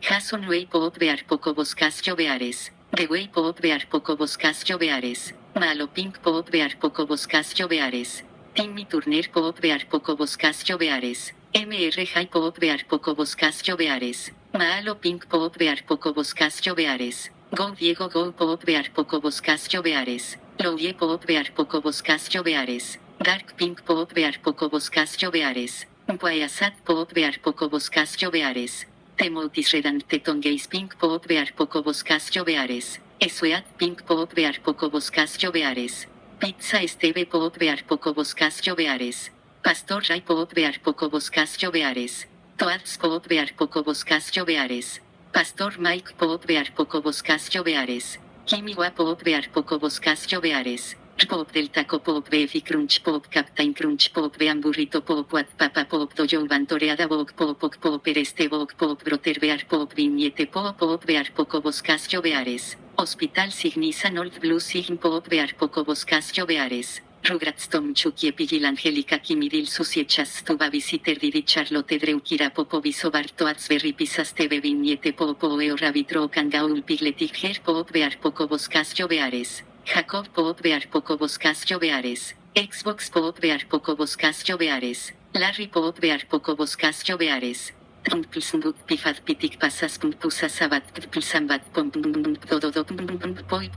Jason Wei Pop Bear Poco Boscas Lloveares. The Way Pop Bear Poco Boscas Lloveares. Malo Pink Pop Bear Poco Boscas Lloveares. Timmy Turner Pop Bear Poco Boscas Lloveares. MR High Pop Bear Poco Boscas Lloveares. Malo Pink Pop Bear Poco Boscas Lloveares. Go Diego Go Pop Bear Poco Boscas Lloveares. Louie Pop Bear Poco Boscas Lloveares. Dark Pink Pop Bear Poco Boscas Lloveares. Guayasat Pop Bear Poco Boscas Lloveares. Temotis Redante Tongueis Pink Pop Bear Poco Boscas Lloveares. Esueat Pink Pop Bear Poco Boscas Lloveares. Pizza Esteve Pop Bear Poco Boscas Lloveares. Pastor Ray Pop Bear Poco Boscas Lloveares. Toads Pop Bear Poco Boscas Lloveares. Pastor Mike Pop Bear Poco Boscas Lloveares. Kimiwa Pop Bear Poco Boscas Lloveares. Pop del Taco Pop Beefy Crunch Pop Captain Crunch Pop Bean Burrito Pop What Papa Pop Dojo Bantoreada Bog Pop Pop Pop Ereste Bog Pop Broter Bear Pop Viñete Pop Pop Bear Poco Boscas Lloveares. Hospital Signisan Old Blue Sign Pop Bear Poco Boscas Lloveares. Rugrats Tom Chucky Epigil Angelica Kimiril Susiechas Stuba Visiter Didi Charlotte Dreukira Popo Visobar Toats Berry Pisas TV Viñete Popo Eo Rabitro Kangaul Pigletic Hair Pop Bear Poco Boscas Lloveares. Jacob Pop Bear Poco Boscas Lloveares. Xbox Pop Bear Poco Boscas Lloveares. Larry Pop Bear Poco Boscas Lloveares. Trumpilsmbut Pifad Pitic Pasas Pusas Sabat Pilsambat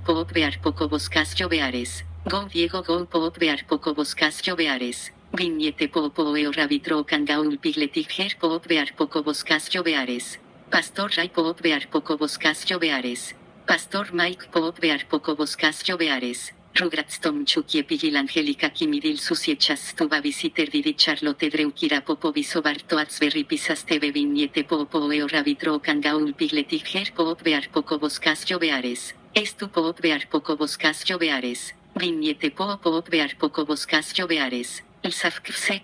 Pop Bear Poco Boscas Lloveares. Go Diego Go Pop Bear Poco Boscas Lloveares. Viñete Popo Eo Rabitro Kangaul Pigletic Hair Pop Bear Poco Boscas Lloveares. Pastor Ray Pop Bear Poco Boscas Lloveares. Pastor Mike Pop Bear Poco Boscas Lloveares. Rugrats Tom Chucky Epigil Angelica Kimiril Susiechas Stuba Visiter Didi Charlotte Dreukira Popo Visobar Toats Berry Pisas TV Viñete Popo Eo Rabitro Kangaul Pigletic Hair Pop Bear Poco Boscas Lloveares. Estu Pop Bear Poco Boscas Lloveares. Viñete Pop Bear Poco Boscas Lloveares. El Safksek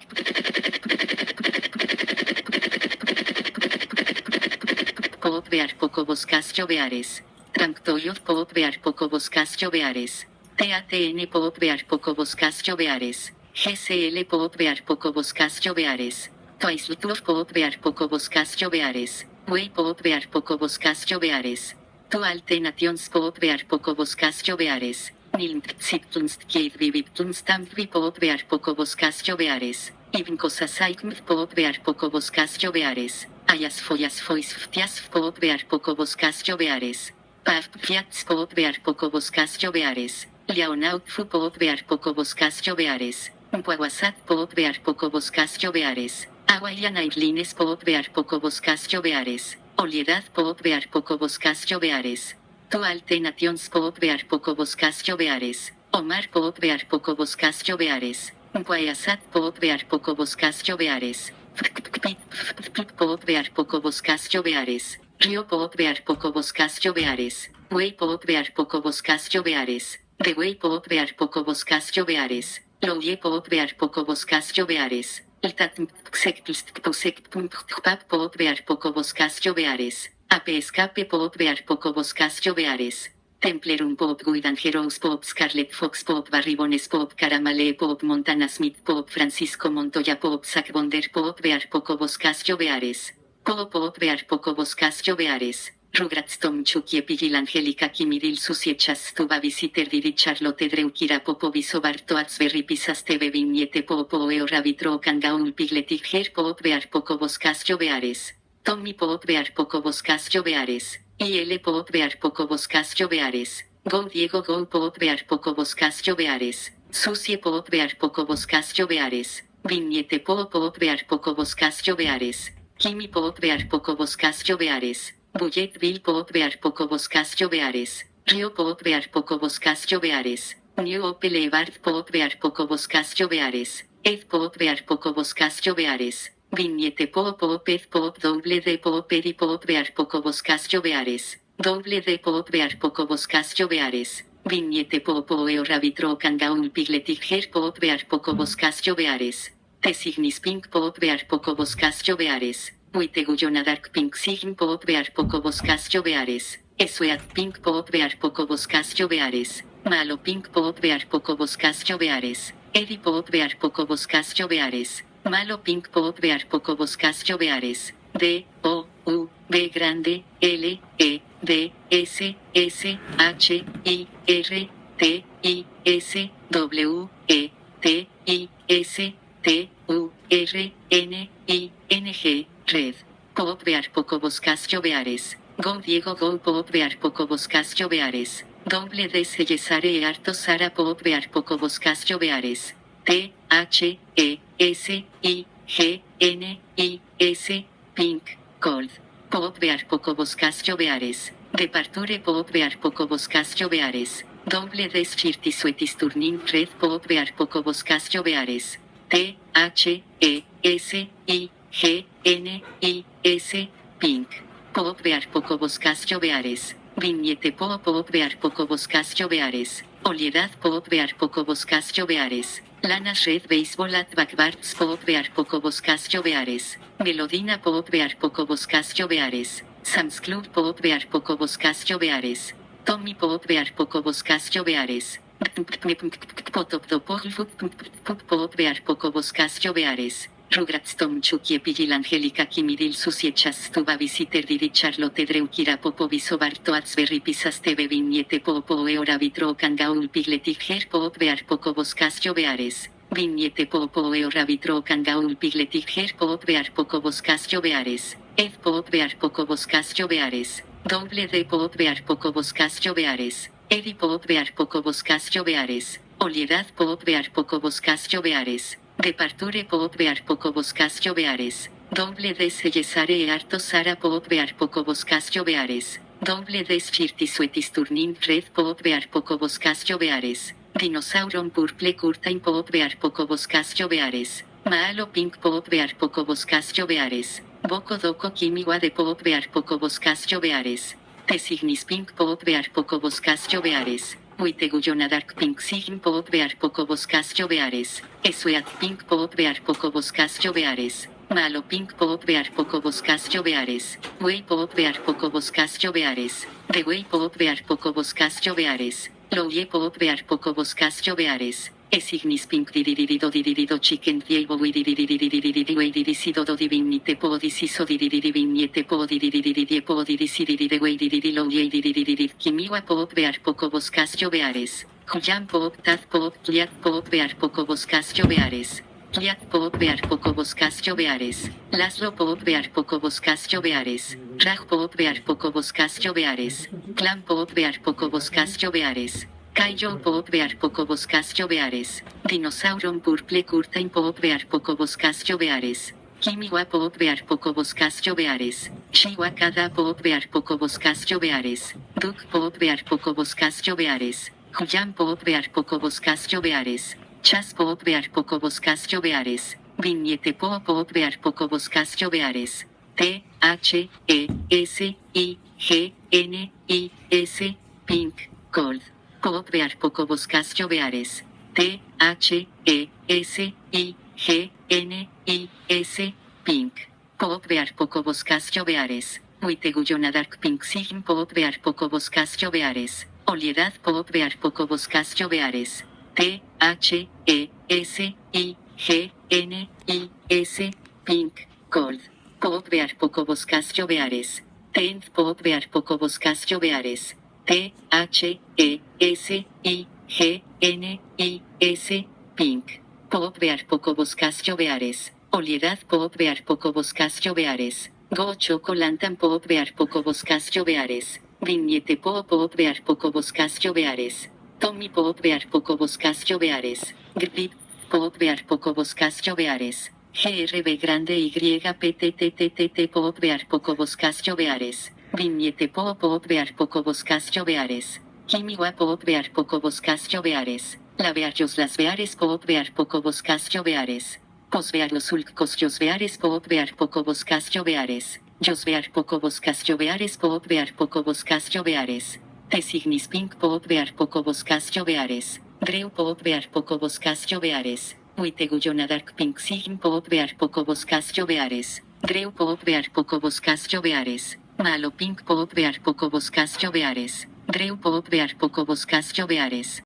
Pop Bear Poco Boscas Lloveares. Tranctoyot Pop Bear Poco Boscas Lloveares. TATN Pop Bear Poco Boscas Lloveares. GCL Pop Bear Poco Boscas Lloveares. Toislutuf Pop Bear Poco Boscas Lloveares. Way Pop Bear Poco Boscas Lloveares. Tu Alternations Pop Bear Poco Boscas Lloveares. Nilmtsiptunst Kate Viviptunstamp Pop Bear Poco Boscas Lloveares. Ivincosasaikum Pop Bear Poco Boscas Lloveares. Ayas Foyas Fois Ftias Pop Bear Poco Boscas Lloveares. Paf Fiats Pop Bear Poco Boscas Lloveares. Leonaut Fu Pop Bear Poco Boscas Lloveares. Puaguasat Pop Bear Poco Boscas Lloveares. Aguayana Irlines Pop Bear Poco Boscas Lloveares. Oliedad Pop Bear Poco Boscas Lloveares. Tu Alternations Pop Bear Poco Boscas Lloveares. Omar Pop Bear Poco Boscas Lloveares. Guayasat Pop Bear Poco Boscas Lloveares. Pop Bear Poco Boscas Lloveares. Río Pop Bear Poco Boscas Lloveares. Way Pop Bear Poco Boscas Lloveares. The Way Pop Bear Poco Boscas Lloveares. Louie Pop Bear Poco Boscas Lloveares. Pop Bear Poco Boscas Lloveares. AP Escape Pop Bear Poco Boscas Lloveares. Templerum Pop Guidan Heroes Pop Scarlet Fox Pop Barribones Pop Caramale Pop Montana Smith Pop Francisco Montoya Pop Sac Bonder Pop Bear Poco Boscas Lloveares. Pop Bear Poco Boscas Lloveares. Rugrats Tom Chucky Epigil Angelica Kimiril Susiechas Stuba Visiter Didi Charlotte Dreukira Popo Visobar Toats Berry Pisas TV Viñete Popo Eo Rabitro Kangaul Pigletic Hair Pop Bear Poco Boscas Lloveares. Tommy Pop Bear Poco Boscas Lloveares. IL Pop Bear Poco Boscas Lloveares. Go Diego Go Pop Bear Poco Boscas Lloveares. Susie Pop Bear Poco Boscas Lloveares. Viñete Pop Bear Poco Boscas Lloveares. Kimi Pop Bear Poco Boscas Lloveares. Bulletville Pop Bear Poco Boscas Lloveares. Rio Pop Bear Poco Boscas Lloveares. New Opel Evart Pop Bear Poco Boscas Lloveares. Ed Pop Bear Poco Boscas Lloveares. Viñete Pop Ed Pop Double D Pop Edi Pop Bear Poco Boscas Lloveares. Double D Pop Bear Poco Boscas Lloveares. Viñete Popo Eo Rabitro Kangaul Pigletic Hair Pop Bear Poco Boscas Lloveares. Te Signis Pink Pop Bear Poco Boscas Lloveares. Uitegullona Dark Pink Sign Pop Bear Poco Boscas Lloveares. Esueat Pink Pop Bear Poco Boscas Lloveares. Malo Pink Pop Bear Poco Boscas Lloveares. Edi Pop Bear Poco Boscas Lloveares. Malo Pink Pop Bear Poco Boscas Lloveares. D. O. U, B grande, L, E, D, S, S, H, I, R, T, I, S, W, E, T, I, S, T, U, R, N, I, N, G, Red. Pop Bear Pocobos Castro Beares. Go Diego Go Pop Bear Pocobos Castro Beares. Doble D Yesare e Harto Sara Pop Bear Pocobos Castro Beares. T, H, E, S, I, G, N, I, S, Pink, Cold. Pop Bear Pocobos Castro Beares. Departure Pop Bear Pocobos Castro Beares. Doble D Suetis Turning Red Pop Bear Pocobos Castro Beares. T, H, E, S, I, G, N, I, S, Pink. Pop Bear Pocobos Castro Beares. Vignette Pop Bear Pocobos Castro Beares. Oliedad Pop Bear Pocobos Castro Beares. Lanas Red Baseball at Backbarts Pop Bear Pocobos Castro Beares. Melodina Pop Bear Pocobos Castro Beares. Sam's Club Pop Bear Pocobos Castro Beares. Tommy Pop Bear Pocobos Castro Beares. Pop Bear Pocobos Castro Beares. Rugrats Tom Chucky Epigil Angelica Kimidil Susiechas Stuba Visiter Didi Charlotte Dreukira Popoviso Barto Atzberry Pisas TV Vignette Popo Eora Vitro Kangaul Pigletic Hair Pop Bear Pocobos Castro Beares. Vignette Popo Eora Vitro Kangaul Pigletic Hair Pop Bear Pocobos Castro Beares. Ed Pop Bear Pocobos Castro Beares. Doble D Pop Bear Pocobos Castro Beares. Edi Pop Bear Pocobos Castro Beares. Oliedad Pop Bear Pocobos Castro Beares. Departure Pop Bear Pocobos Castro Beares. Doble D Yesare e Harto Sara Pop Bear Pocobos Castro Beares. Doble D Suetis Turning Red Pop Bear Pocobos Castro Beares. Dinosauron Purple Curtain Pop Bear Pocobos Castro Beares. Maalo Pink Pop Bear Pocobos Castro Beares. Boco Doco Kimiwa de Pop Bear Pocobos Castro Beares. Tesignis Pink Pop Bear Pocobos Castro Beares. Muitegullona Dark Pink Sign Pop Bear Pocobos Castro Beares. Esueat Pink Pop Bear Pocobos Castro Beares. Malo Pink Pop Bear Pocobos Castro Beares. Way Pop Bear Pocobos Castro Beares. The Way Pop Bear Pocobos Castro Beares. Louie Pop Bear Pocobos Castro Beares. Esignis Pink Didirido Chicken Diego Didisido Divinite Po Disiso Vignette Po Didiri Po Didisidi Way Didiri Louie Didiri Kimiwa Pop Bear Pocobos Castro Beares. Julian Pop Tad Pop Liat Pop Bear Pocobos Castro Beares. Liat Pop Bear Pocobos Castro Beares. Laszlo Pop Bear Pocobos Castro Beares. Raj Pop Bear Pocobos Castro Beares. Clan Pop Bear Pocobos Castro Beares. Kaijo Pop Bear Pocobos Castro Beares. Dinosauron Purple Curtain Pop Bear Pocobos Castro Beares. Kimiwa Pop Bear Pocobos Castro Beares. Shiwa Kada Pop Bear Pocobos Castro Beares. Duke Pop Bear Pocobos Castro Beares. Julian Pop Bear Pocobos Castro Beares. Chas Pop Bear Pocobos Castro Beares. Vignette Pop Bear Pocobos Castro Beares. T, H, E, S, I, G, N, I, S, Pink, Cold. Pop Bear Pocobos Castro Beares. T, H, E, S, I, G, N, I, S, Pink. Pop Bear Pocobos Castro Beares. Muitegullona Dark Pink Sign Pop Bear Pocobos Castro Beares. Oliedad Pop Bear Pocobos Castro Beares. T, H, E, S, I, G, N, I, S, Pink, Cold. Pop Bear Pocobos Castro Beares. Tenth Pop Bear Pocobos Castro Beares. T, H, E, S, I, G, N, I, S, Pink. Pop Bear Pocobos Castro Beares. Oliedad Pop Bear Pocobos Castro Beares. Go Choco Lantan Pop Bear Pocobos Castro Beares. Vignette Pop Bear Pocobos Castro Beares. Tommy Pop Bear Pocobos Castro Beares. Grip Pop Bear Pocobos Castro Beares. GRB grande YPTTTT Pop Bear Pocobos Castro Beares. Vignette Pop Bear Pocobos Castro Beares. Kimiwa Pop Bear Pocobos Castro Beares. La Bearjos Las Beares Pop Bear Pocobos Castro Beares. Posbear los Ulcos Jos Beares Pop Bear Pocobos Castro Beares. Jos Bear Pocobos Castro Beares Pop Bear Pocobos Castro Beares. Tesignis Pink Pop Bear Pocobos Castro Beares. Dreu Pop Bear Pocobos Castro Beares. Muitegullona Dark Pink Sign Pop Bear Pocobos Castro Beares. Dreu Pop Bear Pocobos Castro Beares. Malo Pink Pop Bear Pocobos Castro Beares. Dreu Pop Bear Pocobos Castro Beares.